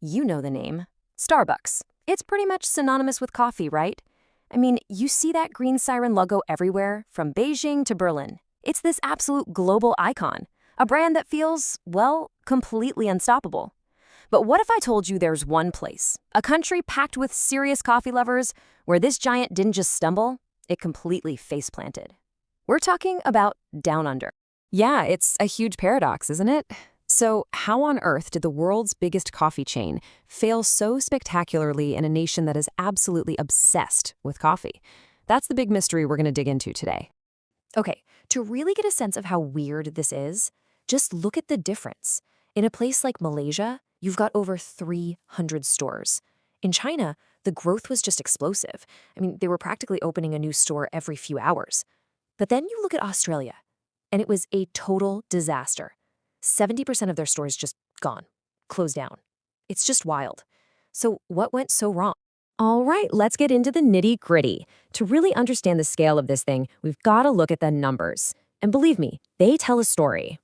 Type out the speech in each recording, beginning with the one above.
You know the name. Starbucks. It's pretty much synonymous with coffee, right? I mean, you see that green siren logo everywhere, from Beijing to Berlin. It's this absolute global icon, a brand that feels, well, completely unstoppable. But what if I told you there's one place, a country packed with serious coffee lovers, where this giant didn't just stumble, it completely face-planted? We're talking about Down Under. Yeah, it's a huge paradox, isn't it? So, how on earth did the world's biggest coffee chain fail so spectacularly in a nation that is absolutely obsessed with coffee? That's the big mystery we're going to dig into today. Okay, to really get a sense of how weird this is, just look at the difference. In a place like Malaysia, you've got over 300 stores. In China, the growth was just explosive. I mean, they were practically opening a new store every few hours. But then you look at Australia, and it was a total disaster. 70% of their stores just gone, closed down. It's just wild. So what went so wrong? All right, let's get into the nitty-gritty. To really understand the scale of this thing, we've got to look at the numbers. And believe me, they tell a story.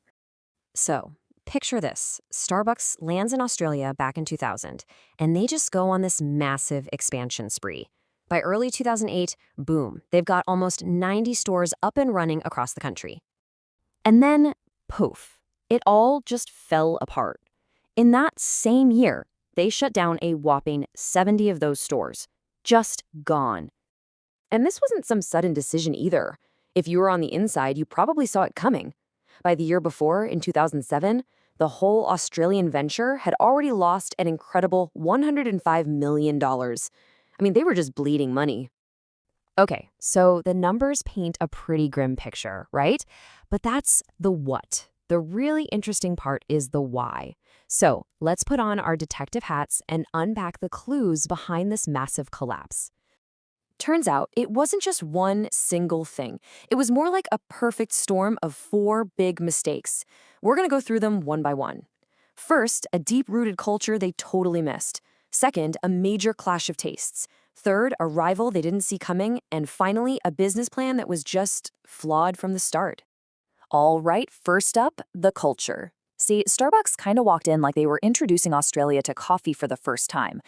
So, picture this. Starbucks lands in Australia back in 2000, and they just go on this massive expansion spree. By early 2008, boom, they've got almost 90 stores up and running across the country. And then, poof. It all just fell apart. In that same year, they shut down a whopping 70 of those stores. Just gone. And this wasn't some sudden decision either. If you were on the inside, you probably saw it coming. By the year before, in 2007, the whole Australian venture had already lost an incredible $105 million. I mean, they were just bleeding money. Okay, so the numbers paint a pretty grim picture, right? But that's the what. The really interesting part is the why. So let's put on our detective hats and unpack the clues behind this massive collapse. Turns out it wasn't just one single thing. It was more like a perfect storm of 4 big mistakes. We're going to go through them one by one. First, a deep-rooted culture they totally missed. Second, a major clash of tastes. Third, a rival they didn't see coming. And finally, a business plan that was just flawed from the start. All right, first up, the culture. See, Starbucks kind of walked in like they were introducing Australia to coffee for the first time.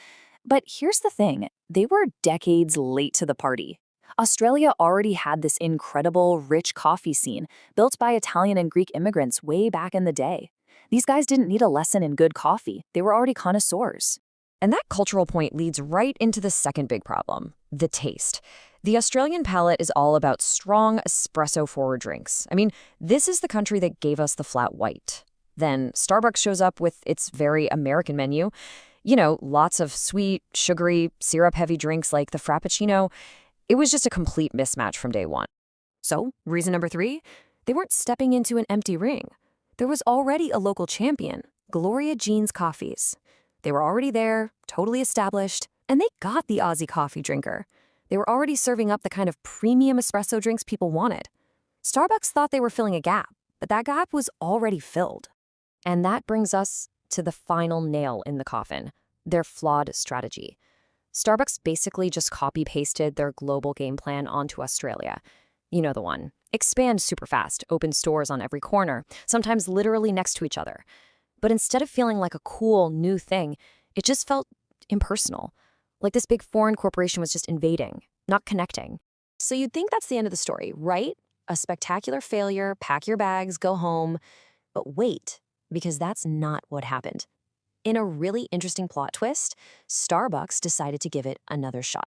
But here's the thing, they were decades late to the party. Australia already had this incredible, rich coffee scene built by Italian and Greek immigrants way back in the day. These guys didn't need a lesson in good coffee. They were already connoisseurs. And that cultural point leads right into the second big problem, the taste. The Australian palate is all about strong espresso-forward drinks. I mean, this is the country that gave us the flat white. Then Starbucks shows up with its very American menu. You know, lots of sweet, sugary, syrup-heavy drinks like the Frappuccino. It was just a complete mismatch from day one. So, reason number 3, they weren't stepping into an empty ring. There was already a local champion, Gloria Jean's Coffees. They were already there, totally established, and they got the Aussie coffee drinker. They were already serving up the kind of premium espresso drinks people wanted. Starbucks thought they were filling a gap, but that gap was already filled. And that brings us to the final nail in the coffin, their flawed strategy. Starbucks basically just copy-pasted their global game plan onto Australia. You know the one. Expand super fast, open stores on every corner, sometimes literally next to each other. But instead of feeling like a cool, new thing, it just felt impersonal. Like this big foreign corporation was just invading, not connecting. So you'd think that's the end of the story, right? A spectacular failure, pack your bags, go home. But wait, because that's not what happened. In a really interesting plot twist, Starbucks decided to give it another shot.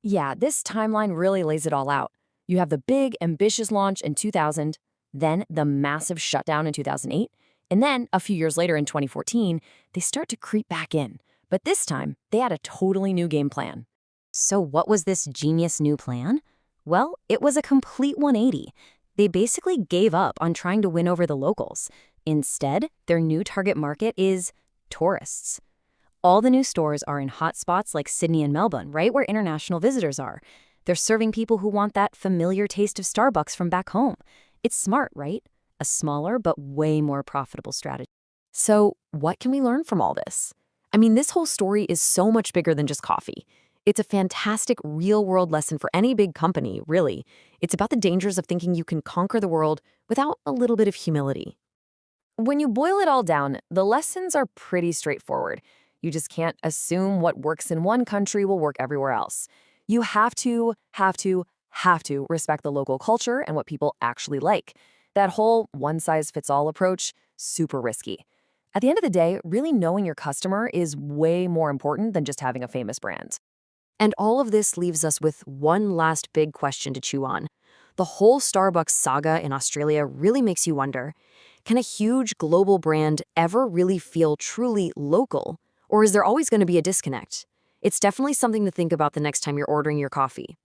Yeah, this timeline really lays it all out. You have the big, ambitious launch in 2000, then the massive shutdown in 2008, and then a few years later in 2014, they start to creep back in. But this time, they had a totally new game plan. So what was this genius new plan? Well, it was a complete 180. They basically gave up on trying to win over the locals. Instead, their new target market is tourists. All the new stores are in hot spots like Sydney and Melbourne, right where international visitors are. They're serving people who want that familiar taste of Starbucks from back home. It's smart, right? A smaller but way more profitable strategy. So what can we learn from all this? I mean, this whole story is so much bigger than just coffee. It's a fantastic real-world lesson for any big company, really. It's about the dangers of thinking you can conquer the world without a little bit of humility. When you boil it all down, the lessons are pretty straightforward. You just can't assume what works in one country will work everywhere else. You have to respect the local culture and what people actually like. That whole one-size-fits-all approach, super risky. At the end of the day, really knowing your customer is way more important than just having a famous brand. And all of this leaves us with one last big question to chew on. The whole Starbucks saga in Australia really makes you wonder, can a huge global brand ever really feel truly local? Or is there always going to be a disconnect? It's definitely something to think about the next time you're ordering your coffee.